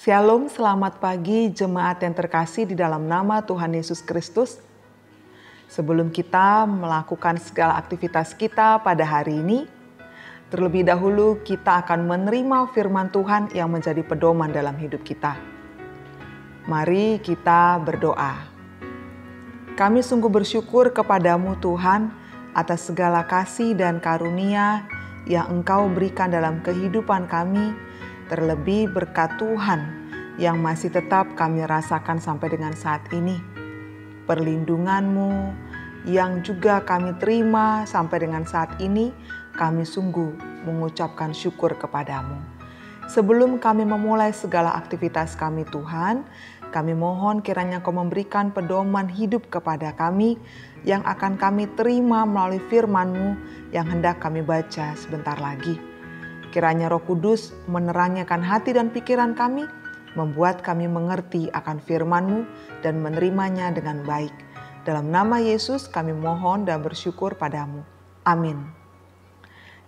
Shalom, selamat pagi jemaat yang terkasih di dalam nama Tuhan Yesus Kristus. Sebelum kita melakukan segala aktivitas kita pada hari ini, terlebih dahulu kita akan menerima firman Tuhan yang menjadi pedoman dalam hidup kita. Mari kita berdoa. Kami sungguh bersyukur kepadamu Tuhan atas segala kasih dan karunia yang Engkau berikan dalam kehidupan kami, terlebih berkat Tuhan yang masih tetap kami rasakan sampai dengan saat ini. Perlindungan-Mu yang juga kami terima sampai dengan saat ini, kami sungguh mengucapkan syukur kepadamu. Sebelum kami memulai segala aktivitas kami Tuhan, kami mohon kiranya Kau memberikan pedoman hidup kepada kami yang akan kami terima melalui firman-Mu yang hendak kami baca sebentar lagi. Kiranya Roh Kudus menerangikan hati dan pikiran kami, membuat kami mengerti akan firman-Mu dan menerimanya dengan baik. Dalam nama Yesus kami mohon dan bersyukur padamu. Amin.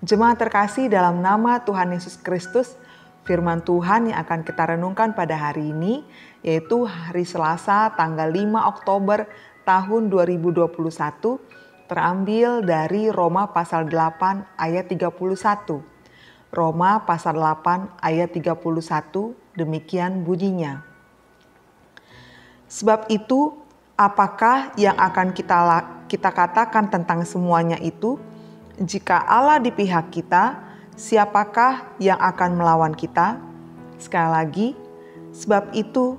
Jemaat terkasih dalam nama Tuhan Yesus Kristus, firman Tuhan yang akan kita renungkan pada hari ini, yaitu hari Selasa tanggal 5 Oktober tahun 2021, terambil dari Roma pasal 8 ayat 31. Roma pasal 8 ayat 31, demikian bunyinya. Sebab itu, apakah yang akan kita katakan tentang semuanya itu? Jika Allah di pihak kita, siapakah yang akan melawan kita? Sekali lagi, sebab itu,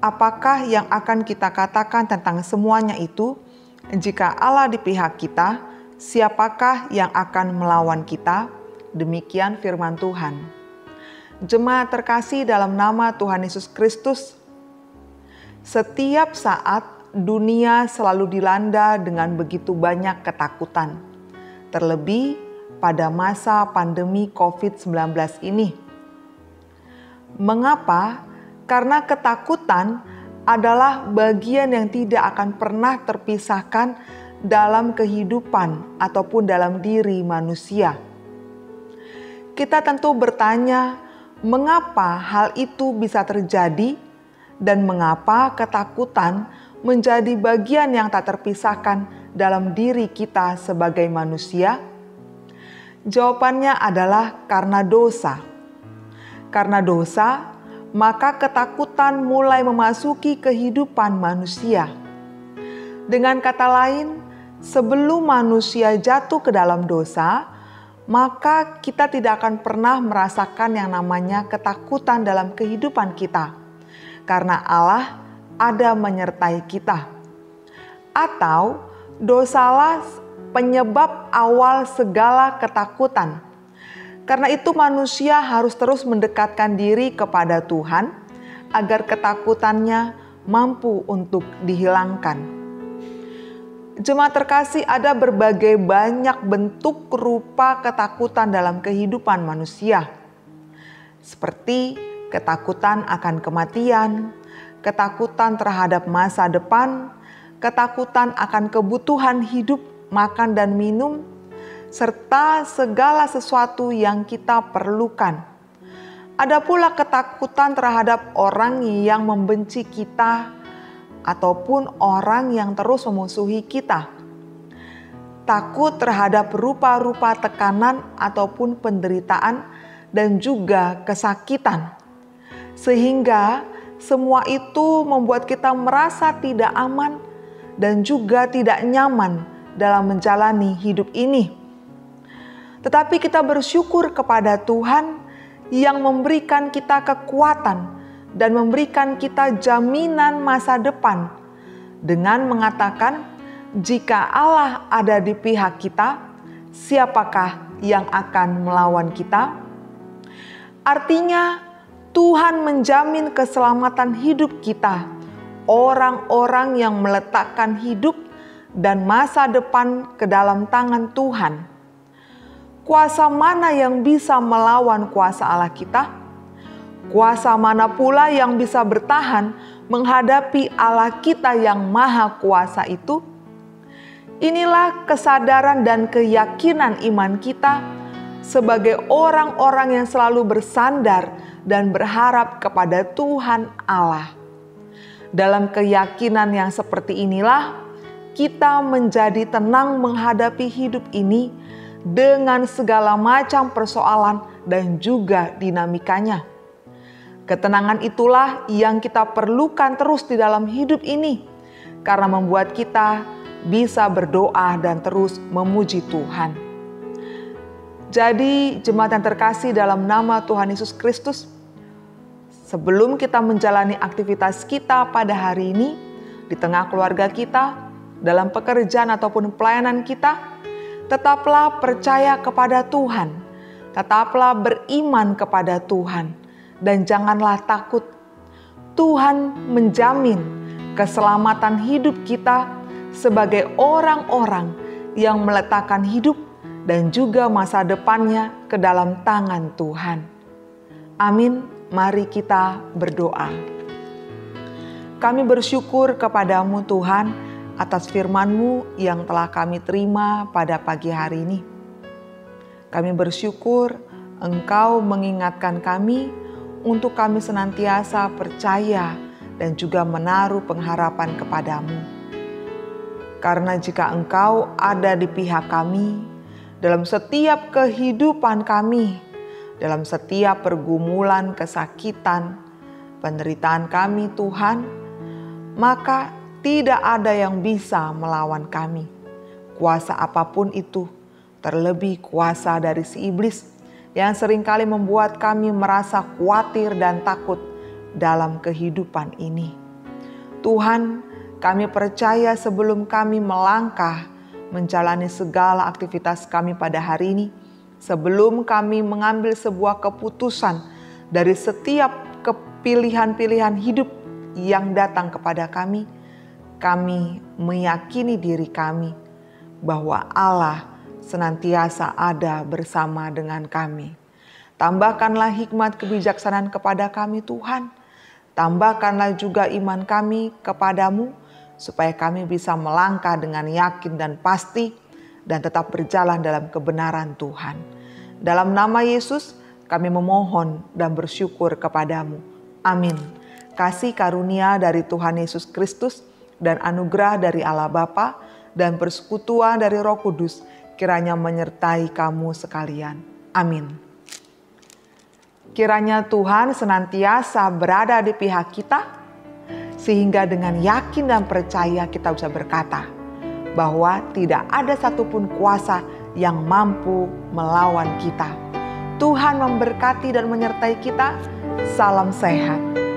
apakah yang akan kita katakan tentang semuanya itu? Jika Allah di pihak kita, siapakah yang akan melawan kita? Demikian firman Tuhan. Jemaat terkasih dalam nama Tuhan Yesus Kristus, setiap saat dunia selalu dilanda dengan begitu banyak ketakutan, terlebih pada masa pandemi COVID-19 ini. Mengapa? Karena ketakutan adalah bagian yang tidak akan pernah terpisahkan dalam kehidupan ataupun dalam diri manusia. Kita tentu bertanya, mengapa hal itu bisa terjadi dan mengapa ketakutan menjadi bagian yang tak terpisahkan dalam diri kita sebagai manusia? Jawabannya adalah karena dosa. Karena dosa, maka ketakutan mulai memasuki kehidupan manusia. Dengan kata lain, sebelum manusia jatuh ke dalam dosa, maka kita tidak akan pernah merasakan yang namanya ketakutan dalam kehidupan kita. Karena Allah ada menyertai kita. Atau dosalah penyebab awal segala ketakutan. Karena itu manusia harus terus mendekatkan diri kepada Tuhan agar ketakutannya mampu untuk dihilangkan. Jemaat terkasih, ada berbagai banyak bentuk rupa ketakutan dalam kehidupan manusia. Seperti ketakutan akan kematian, ketakutan terhadap masa depan, ketakutan akan kebutuhan hidup, makan dan minum, serta segala sesuatu yang kita perlukan. Ada pula ketakutan terhadap orang yang membenci kita ataupun orang yang terus memusuhi kita. Takut terhadap rupa-rupa tekanan ataupun penderitaan dan juga kesakitan. Sehingga semua itu membuat kita merasa tidak aman dan juga tidak nyaman dalam menjalani hidup ini. Tetapi kita bersyukur kepada Tuhan yang memberikan kita kekuatan dan memberikan kita jaminan masa depan dengan mengatakan, jika Allah ada di pihak kita, siapakah yang akan melawan kita? Artinya, Tuhan menjamin keselamatan hidup kita, orang-orang yang meletakkan hidup dan masa depan ke dalam tangan Tuhan. Kuasa mana yang bisa melawan kuasa Allah kita? Kuasa mana pula yang bisa bertahan menghadapi Allah kita yang maha kuasa itu? Inilah kesadaran dan keyakinan iman kita sebagai orang-orang yang selalu bersandar dan berharap kepada Tuhan Allah. Dalam keyakinan yang seperti inilah, kita menjadi tenang menghadapi hidup ini dengan segala macam persoalan dan juga dinamikanya. Ketenangan itulah yang kita perlukan terus di dalam hidup ini, karena membuat kita bisa berdoa dan terus memuji Tuhan. Jadi, jemaat yang terkasih dalam nama Tuhan Yesus Kristus, sebelum kita menjalani aktivitas kita pada hari ini, di tengah keluarga kita, dalam pekerjaan ataupun pelayanan kita, tetaplah percaya kepada Tuhan, tetaplah beriman kepada Tuhan, dan janganlah takut. Tuhan menjamin keselamatan hidup kita sebagai orang-orang yang meletakkan hidup dan juga masa depannya ke dalam tangan Tuhan. Amin. Mari kita berdoa. Kami bersyukur kepadamu Tuhan atas firman-Mu yang telah kami terima pada pagi hari ini. Kami bersyukur Engkau mengingatkan kami untuk kami senantiasa percaya dan juga menaruh pengharapan kepadamu. Karena jika Engkau ada di pihak kami, dalam setiap kehidupan kami, dalam setiap pergumulan, kesakitan, penderitaan kami Tuhan, maka tidak ada yang bisa melawan kami. Kuasa apapun itu, terlebih kuasa dari si iblis yang seringkali membuat kami merasa khawatir dan takut dalam kehidupan ini. Tuhan, kami percaya sebelum kami melangkah menjalani segala aktivitas kami pada hari ini, sebelum kami mengambil sebuah keputusan dari setiap pilihan-pilihan hidup yang datang kepada kami meyakini diri kami bahwa Allah senantiasa ada bersama dengan kami. Tambahkanlah hikmat kebijaksanaan kepada kami Tuhan. Tambahkanlah juga iman kami kepadamu, supaya kami bisa melangkah dengan yakin dan pasti dan tetap berjalan dalam kebenaran Tuhan. Dalam nama Yesus kami memohon dan bersyukur kepadamu. Amin. Kasih karunia dari Tuhan Yesus Kristus dan anugerah dari Allah Bapa dan persekutuan dari Roh Kudus kiranya menyertai kamu sekalian. Amin. Kiranya Tuhan senantiasa berada di pihak kita, sehingga dengan yakin dan percaya kita bisa berkata bahwa tidak ada satupun kuasa yang mampu melawan kita. Tuhan memberkati dan menyertai kita. Salam sehat.